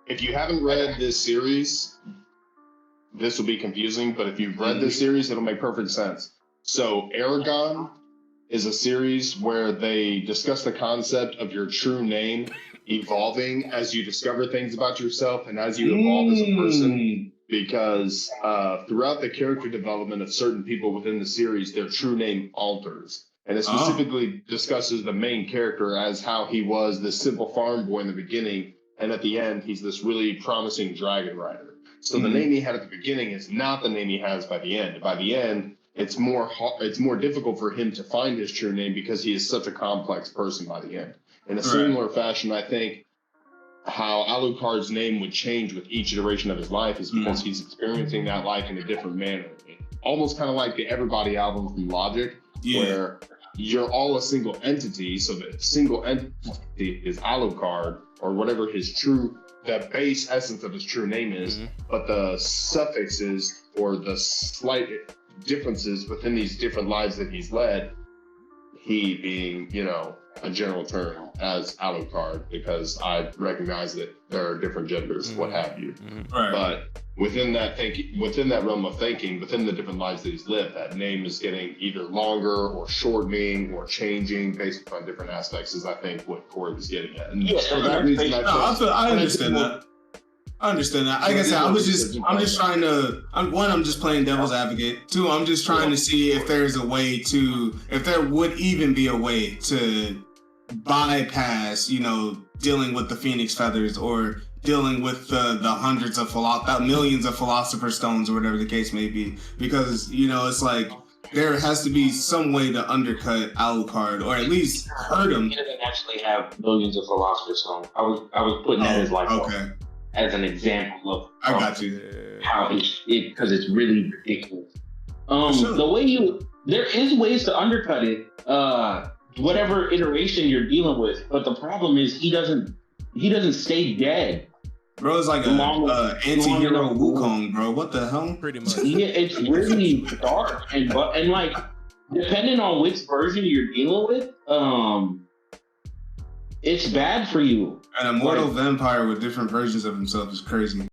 if you haven't read this series, this will be confusing, but if you've read this series, it'll make perfect sense. So Aragon is a series where they discuss the concept of your true name evolving as you discover things about yourself and as you evolve as a person. Because throughout the character development of certain people within the series, their true name alters. And it specifically discusses the main character as how he was this simple farm boy in the beginning, and at the end, he's this really promising dragon rider. So the name he had at the beginning is not the name he has by the end. By the end, it's more difficult for him to find his true name because he is such a complex person by the end. In a similar fashion, I think how Alucard's name would change with each iteration of his life is because he's experiencing that life in a different manner. Almost kind of like the Everybody album from Logic, where you're all a single entity. So the single entity is Alucard, or whatever the base essence of his true name is, but the suffixes or the slight differences within these different lives that he's led, he being, a general term as Alucard, because I recognize that there are different genders, what have you. But within that realm of thinking, within the different lives that he's lived, that name is getting either longer or shortening or changing based upon different aspects, is I think what Corey was getting at. And for that reason, I understand that. I understand that. Like I said, I'm just playing devil's advocate. Two, I'm just trying to see if there would even be a way to bypass, dealing with the Phoenix Feathers or dealing with the hundreds of millions of Philosopher's Stones or whatever the case may be. Because, it's like, there has to be some way to undercut Alucard, or at least hurt him. He doesn't actually have millions of Philosopher's Stones. I was putting that as as an example of I got you. How because it's really ridiculous. There is ways to undercut it, whatever iteration you're dealing with, but the problem is he doesn't stay dead. Bro, it's like an anti-hero Wukong, bro. What the hell? Pretty much. Yeah, it's really dark and like depending on which version you're dealing with, it's bad for you. An immortal vampire with different versions of himself is crazy.